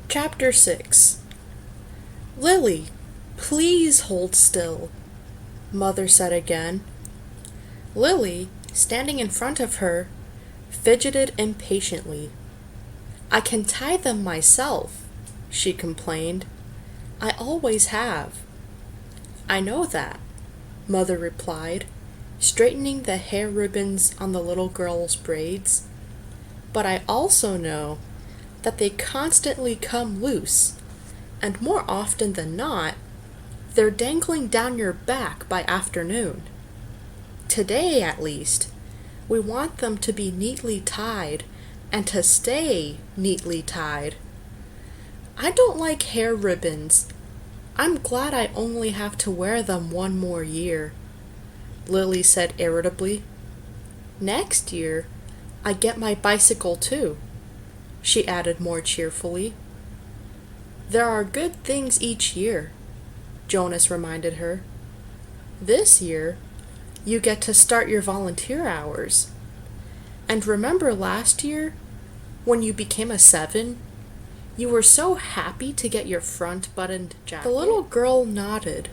Chapter 6. Lily, please hold still, Mother said again. Lily, standing in front of her, fidgeted impatiently. I can tie them myself, she complained. I always have. I know that, Mother replied, straightening the hair ribbons on the little girl's braids. But I also know that they constantly come loose, and more often than not, they're dangling down your back by afternoon. Today, at least, we want them to be neatly tied and to stay neatly tied. I don't like hair ribbons. I'm glad I only have to wear them one more year, Lily said irritably. Next year, I get my bicycle too, she added more cheerfully. There are good things each year, Jonas reminded her. This year, you get to start your volunteer hours. And remember last year, when you became a 7, you were so happy to get your front buttoned jacket? The little girl nodded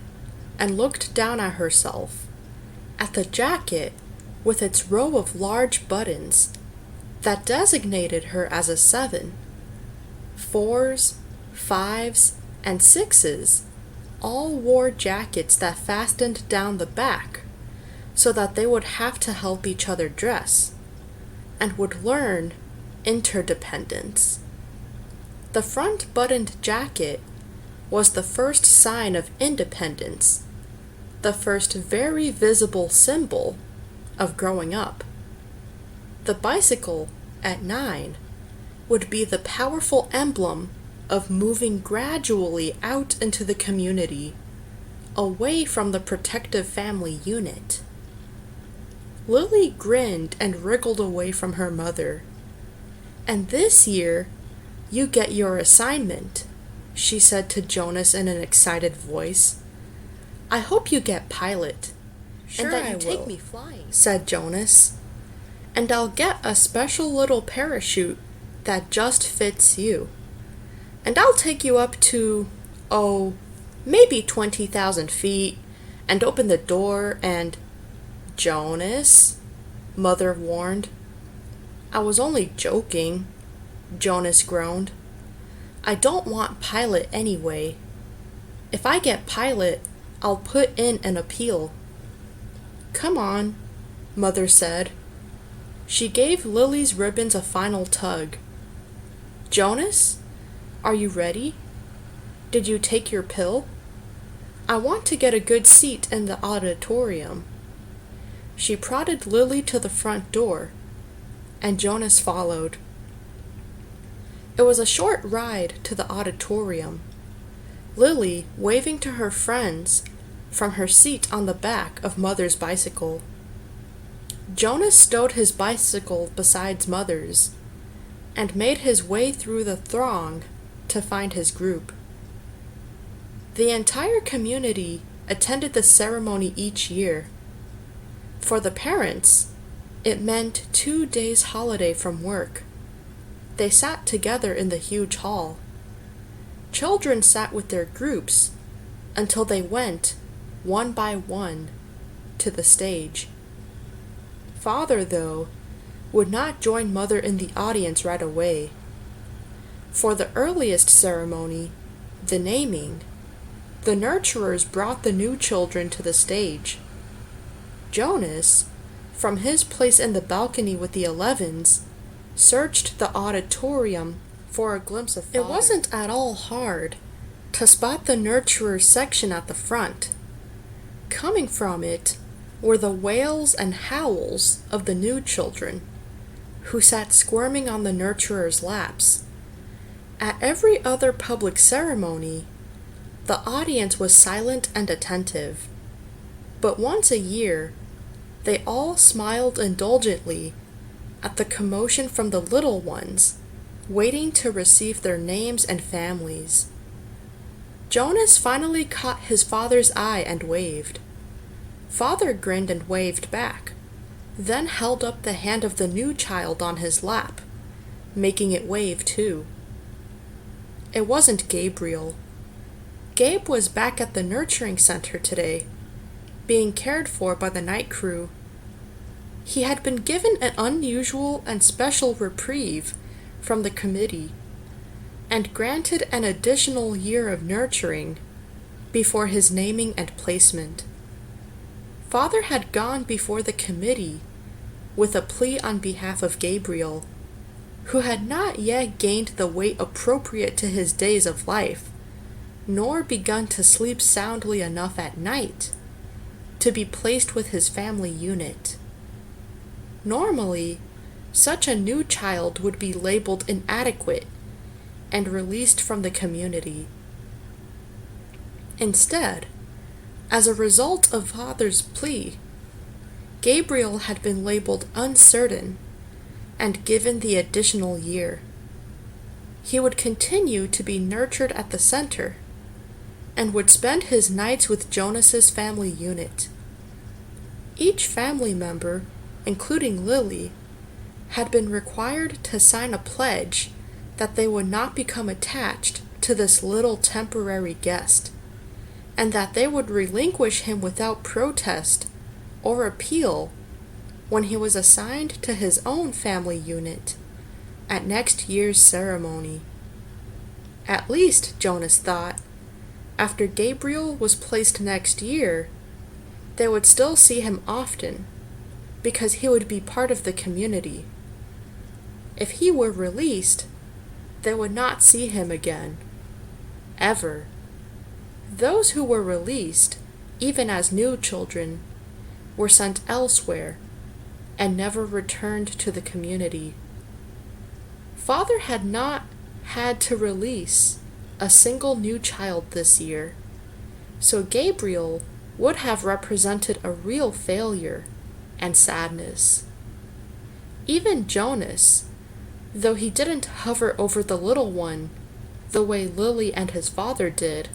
and looked down at herself, at the jacket with its row of large buttons that designated her as a 7. 4s, 5s, and 6s all wore jackets that fastened down the back so that they would have to help each other dress and would learn interdependence. The front buttoned jacket was the first sign of independence, the first very visible symbol of growing up. The bicycle, at 9, would be the powerful emblem of moving gradually out into the community, away from the protective family unit. Lily grinned and wriggled away from her mother. And this year, you get your assignment, she said to Jonas in an excited voice. I hope you get pilot. Sure, and that you take me flying, said Jonas. And I'll get a special little parachute that just fits you. And I'll take you up to, maybe 20,000 feet, and open the door and... Jonas, Mother warned. I was only joking, Jonas groaned. I don't want pilot anyway. If I get pilot, I'll put in an appeal. Come on, Mother said. She gave Lily's ribbons a final tug. Jonas, are you ready? Did you take your pill? I want to get a good seat in the auditorium. She prodded Lily to the front door, and Jonas followed. It was a short ride to the auditorium, Lily waving to her friends from her seat on the back of Mother's bicycle. Jonas stowed his bicycle beside Mother's and made his way through the throng to find his group. The entire community attended the ceremony each year. For the parents, it meant 2 days' holiday from work. They sat together in the huge hall. Children sat with their groups until they went, one by one, to the stage. Father, though, would not join Mother in the audience right away. For the earliest ceremony, the naming, the nurturers brought the new children to the stage. Jonas, from his place in the balcony with the 11s, searched the auditorium for a glimpse of Father. It wasn't at all hard to spot the nurturers section at the front. Coming from it were the wails and howls of the new children, who sat squirming on the nurturers' laps. At every other public ceremony, the audience was silent and attentive, but once a year, they all smiled indulgently at the commotion from the little ones, waiting to receive their names and families. Jonas finally caught his father's eye and waved. Father grinned and waved back, then held up the hand of the new child on his lap, making it wave too. it wasn't Gabriel. Gabe was back at the nurturing center today, being cared for by the night crew. He had been given an unusual and special reprieve from the committee, and granted an additional year of nurturing before his naming and placement. Father had gone before the committee with a plea on behalf of Gabriel, who had not yet gained the weight appropriate to his days of life, nor begun to sleep soundly enough at night to be placed with his family unit. Normally, such a new child would be labeled inadequate and released from the community. Instead, as a result of Father's plea, Gabriel had been labeled uncertain and given the additional year. He would continue to be nurtured at the center and would spend his nights with Jonas's family unit. Each family member, including Lily, had been required to sign a pledge that they would not become attached to this little temporary guest, and that they would relinquish him without protest or appeal when he was assigned to his own family unit at next year's ceremony. At least, Jonas thought, after Gabriel was placed next year, they would still see him often, because he would be part of the community. If he were released, they would not see him again, ever. Those who were released, even as new children, were sent elsewhere and never returned to the community. Father had not had to release a single new child this year, so Gabriel would have represented a real failure and sadness. Even Jonas, though he didn't hover over the little one the way Lily and his father did,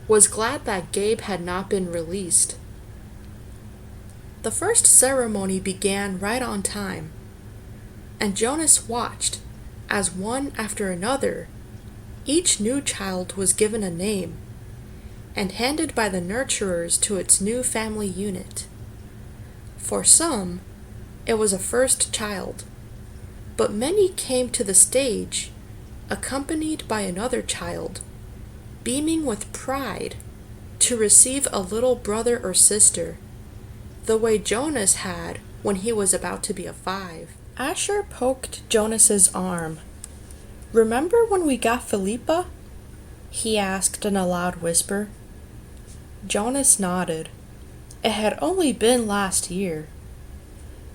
was glad that Gabe had not been released. The first ceremony began right on time, and Jonas watched as one after another each new child was given a name and handed by the nurturers to its new family unit. For some, it was a first child, but many came to the stage accompanied by another child, beaming with pride to receive a little brother or sister, the way Jonas had when he was about to be a 5. Asher poked Jonas's arm. "Remember when we got Philippa?" he asked in a loud whisper. Jonas nodded. It had only been last year.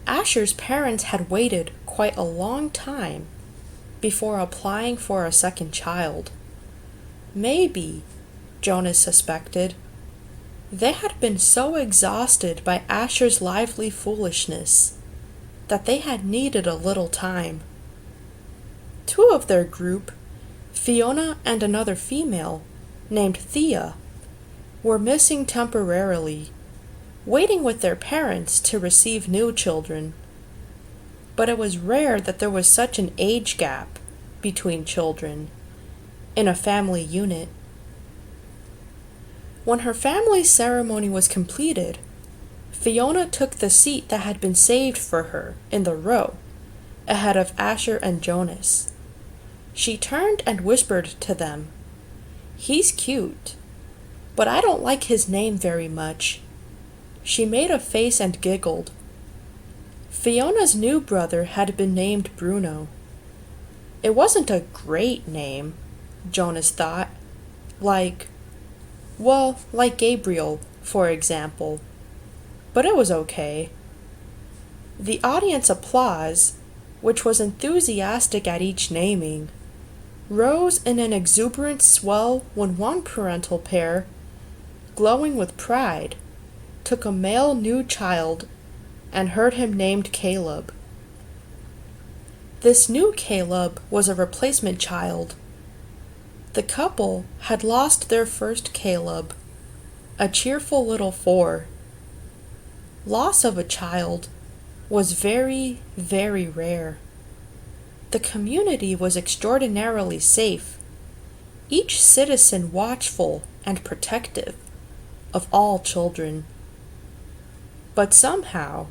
Asher's parents had waited quite a long time before applying for a second child. Maybe, Jonas suspected, they had been so exhausted by Asher's lively foolishness that they had needed a little time. 2 of their group, Fiona and another female named Thea, were missing temporarily, waiting with their parents to receive new children. But it was rare that there was such an age gap between children in a family unit. When her family ceremony was completed, Fiona took the seat that had been saved for her in the row, ahead of Asher and Jonas. She turned and whispered to them, "He's cute, but I don't like his name very much." She made a face and giggled. Fiona's new brother had been named Bruno. It wasn't a great name, Jonas thought. Like Gabriel, for example. But it was okay. The audience applause, which was enthusiastic at each naming, rose in an exuberant swell when one parental pair, glowing with pride, took a male new child and heard him named Caleb. This new Caleb was a replacement child. The couple had lost their first Caleb, a cheerful little 4. Loss of a child was very, very rare. The community was extraordinarily safe each citizen watchful and protective of all children. But somehow,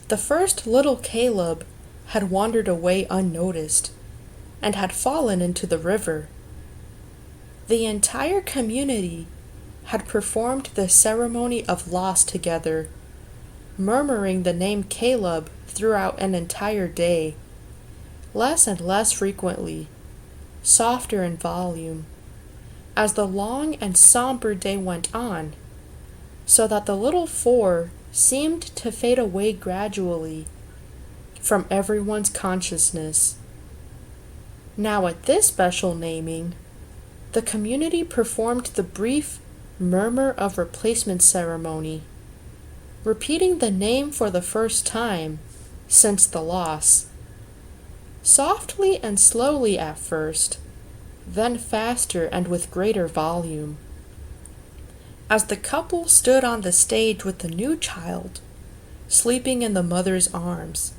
the first little Caleb had wandered away unnoticed and had fallen into the river. The entire community had performed the ceremony of loss together, murmuring the name Caleb throughout an entire day, less and less frequently, softer in volume, as the long and somber day went on, so that the little four seemed to fade away gradually from everyone's consciousness. Now at this special naming, the community performed the brief murmur of replacement ceremony, repeating the name for the first time since the loss. Softly and slowly at first, then faster and with greater volume. As the couple stood on the stage with the new child, sleeping in the mother's arms,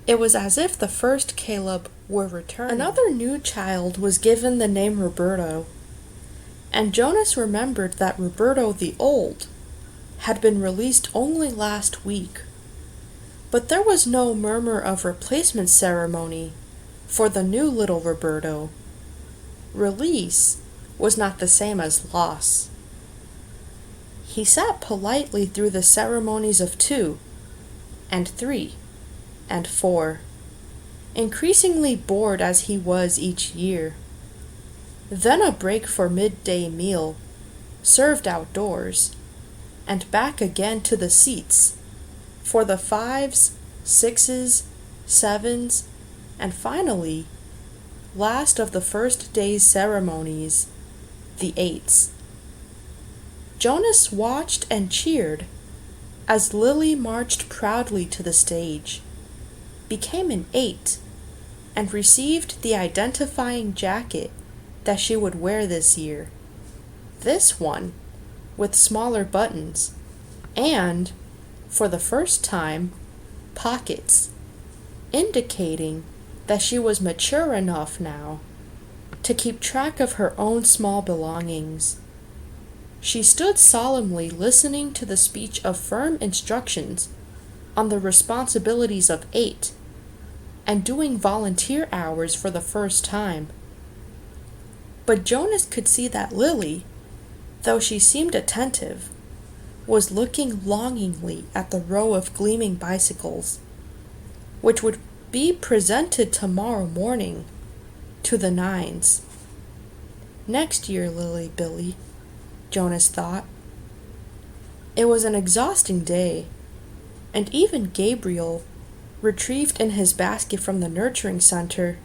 it was as if the first Caleb were returning. Another new child was given the name Roberto, and Jonas remembered that Roberto the Old had been released only last week. But there was no murmur of replacement ceremony for the new little Roberto. Release was not the same as loss. He sat politely through the ceremonies of 2, and 3, and 4, increasingly bored as he was each year. Then a break for midday meal, served outdoors, and back again to the seats for the 5s, 6s, 7s, and finally, last of the first day's ceremonies, the 8s. Jonas watched and cheered as Lily marched proudly to the stage, became an 8, and received the identifying jacket that she would wear this year. This one, with smaller buttons, and, for the first time, pockets, indicating that she was mature enough now to keep track of her own small belongings. She stood solemnly listening to the speech of firm instructions on the responsibilities of 8, and doing volunteer hours for the first time. But Jonas could see that Lily, though she seemed attentive, was looking longingly at the row of gleaming bicycles, which would be presented tomorrow morning to the 9s. Next year, Lily Billy, Jonas thought. It was an exhausting day, and even Gabriel, retrieved in his basket from the nurturing center,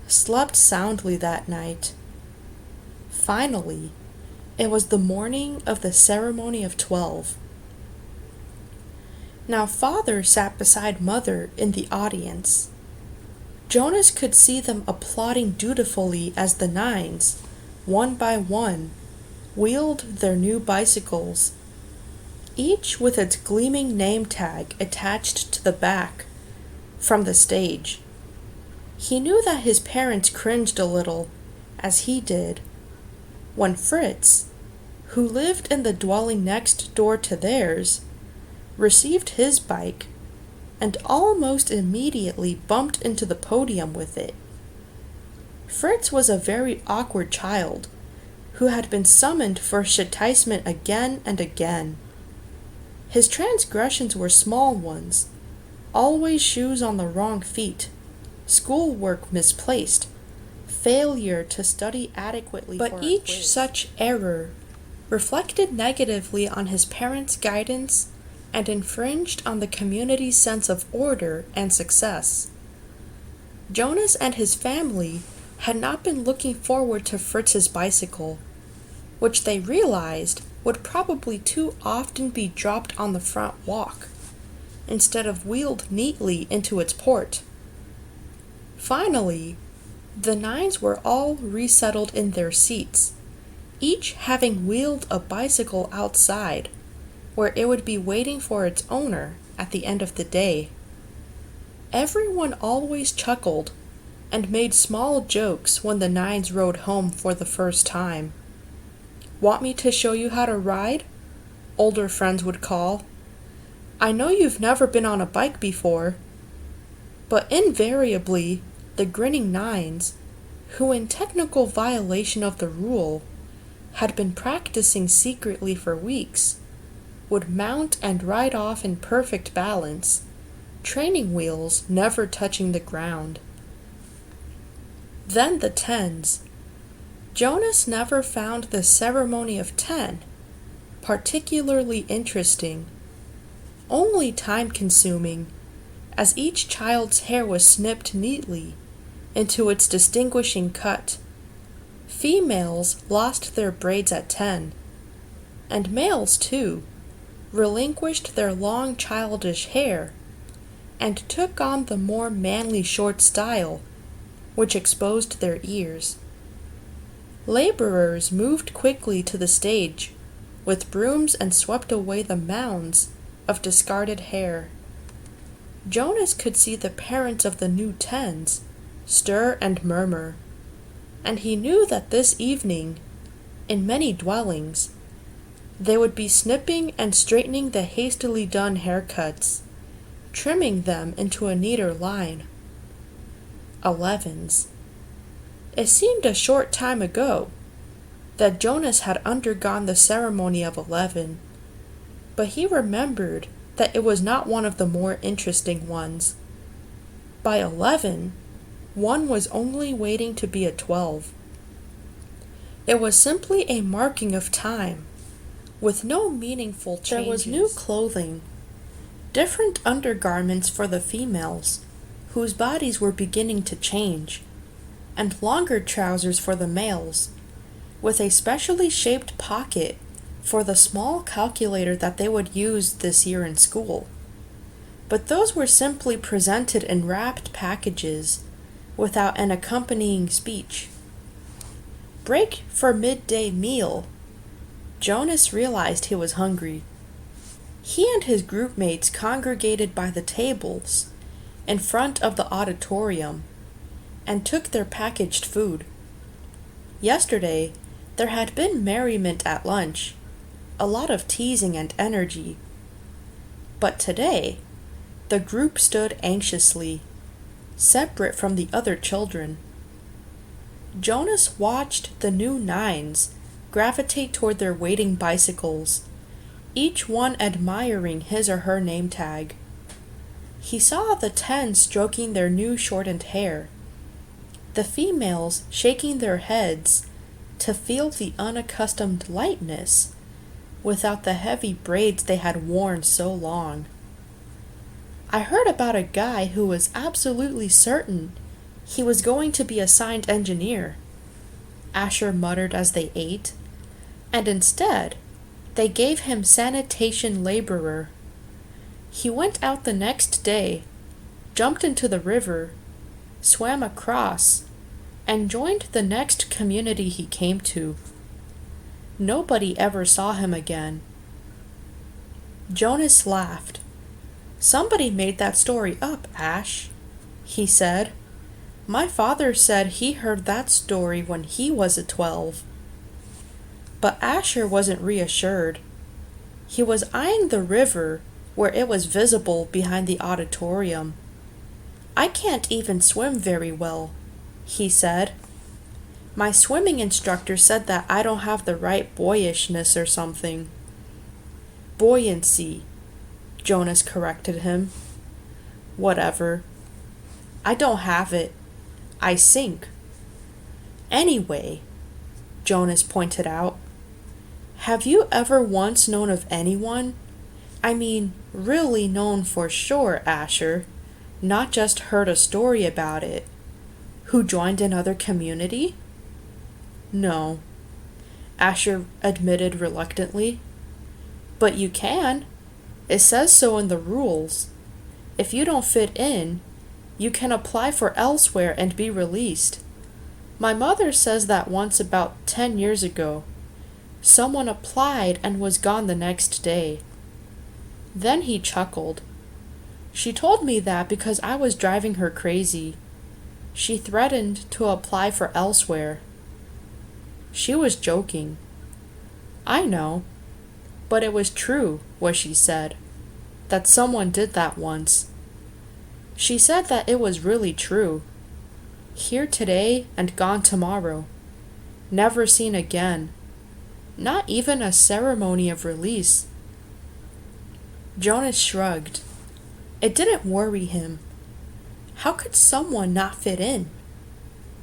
slept soundly that night. Finally, it was the morning of the ceremony of 12. Now Father sat beside Mother in the audience. Jonas could see them applauding dutifully as the 9s, one by one, wheeled their new bicycles, each with its gleaming name tag attached to the back, from the stage. He knew that his parents cringed a little, as he did, when Fritz, who lived in the dwelling next door to theirs, received his bike and almost immediately bumped into the podium with it. Fritz was a very awkward child who had been summoned for chastisement again and again. His transgressions were small ones, always shoes on the wrong feet, schoolwork misplaced, failure to study adequately for a quiz. But each such error reflected negatively on his parents' guidance and infringed on the community's sense of order and success. Jonas and his family had not been looking forward to Fritz's bicycle, which they realized would probably too often be dropped on the front walk, instead of wheeled neatly into its port. Finally, the 9s were all resettled in their seats, each having wheeled a bicycle outside, where it would be waiting for its owner at the end of the day. Everyone always chuckled and made small jokes when the nines rode home for the first time. "Want me to show you how to ride?" older friends would call. "I know you've never been on a bike before." But invariably, the grinning nines, who in technical violation of the rule had been practicing secretly for weeks, would mount and ride off in perfect balance, training wheels never touching the ground. Then the tens. Jonas never found the ceremony of 10 particularly interesting, only time-consuming, as each child's hair was snipped neatly into its distinguishing cut. Females lost their braids at 10, and males, too, relinquished their long childish hair and took on the more manly short style, which exposed their ears. Laborers moved quickly to the stage with brooms and swept away the mounds of discarded hair. Jonas could see the parents of the new tens stir and murmur, and he knew that this evening, in many dwellings, they would be snipping and straightening the hastily done haircuts, trimming them into a neater line. 11s. It seemed a short time ago that Jonas had undergone the ceremony of 11, but he remembered that it was not one of the more interesting ones. By 11, one was only waiting to be a 12. It was simply a marking of time, with no meaningful changes. There was new clothing, different undergarments for the females, whose bodies were beginning to change, and longer trousers for the males, with a specially shaped pocket for the small calculator that they would use this year in school. But those were simply presented in wrapped packages without an accompanying speech. Break for midday meal. Jonas realized he was hungry. He and his group mates congregated by the tables in front of the auditorium and took their packaged food. Yesterday, there had been merriment at lunch, a lot of teasing and energy. But today, the group stood anxiously, separate from the other children. Jonas watched the new nines gravitate toward their waiting bicycles, each one admiring his or her name tag. He saw the tens stroking their new shortened hair, the females shaking their heads to feel the unaccustomed lightness without the heavy braids they had worn so long. "I heard about a guy who was absolutely certain he was going to be assigned engineer," Asher muttered as they ate, "and instead, they gave him sanitation laborer. He went out the next day, jumped into the river, swam across, and joined the next community he came to. Nobody ever saw him again." Jonas laughed. "Somebody made that story up, Ash," he said. "My father said he heard that story when he was a 12. But Asher wasn't reassured. He was eyeing the river where it was visible behind the auditorium. "I can't even swim very well," he said. "My swimming instructor said that I don't have the right boyishness or something." "Buoyancy," Jonas corrected him. "Whatever. I don't have it. I sink." "Anyway," Jonas pointed out, "have you ever once known of anyone, I mean really known for sure, Asher, not just heard a story about it, who joined another community?" "No," Asher admitted reluctantly. "But you can. It says so in the rules. If you don't fit in, you can apply for elsewhere and be released. My mother says that once about 10 years ago, someone applied and was gone the next day." Then he chuckled. "She told me that because I was driving her crazy. She threatened to apply for elsewhere. She was joking. I know, but it was true, what she said, that someone did that once. She said that it was really true. Here today and gone tomorrow. Never seen again. Not even a ceremony of release. Jonas shrugged. It didn't worry him. How could someone not fit in?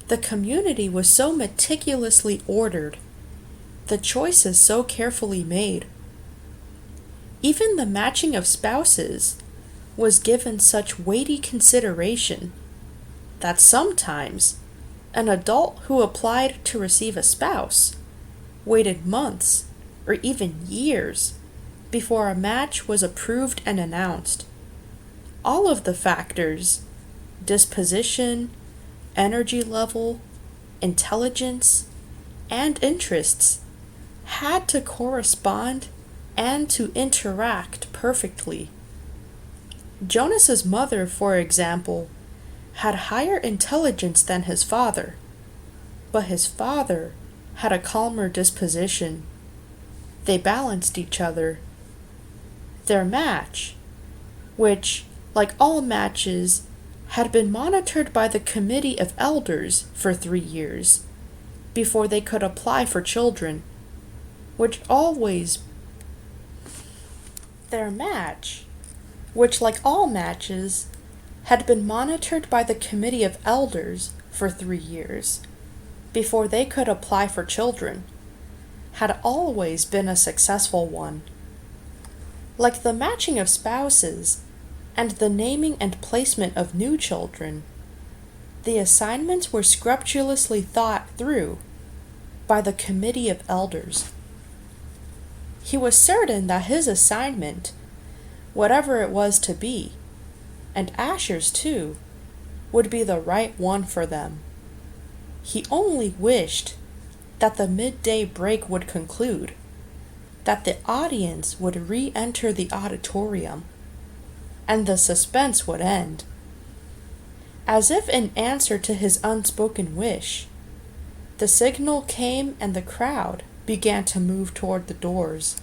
The community was so meticulously ordered, the choices so carefully made. Even the matching of spouses was given such weighty consideration that sometimes an adult who applied to receive a spouse waited months or even years before a match was approved and announced. All of the factors, disposition, energy level, intelligence, and interests, had to correspond and to interact perfectly. Jonas's mother, for example, had higher intelligence than his father, but his father had a calmer disposition. They balanced each other. Their match, which, like all matches, had been monitored by the committee of elders for 3 years before they could apply for children, Their match, which, like all matches, had been monitored by the committee of elders for 3 years before they could apply for children, had always been a successful one. Like the matching of spouses and the naming and placement of new children, the assignments were scrupulously thought through by the committee of elders. He was certain that his assignment, whatever it was to be, and Asher's too, would be the right one for them. He only wished that the midday break would conclude, that the audience would re-enter the auditorium, and the suspense would end. As if in answer to his unspoken wish, the signal came and the crowd began to move toward the doors.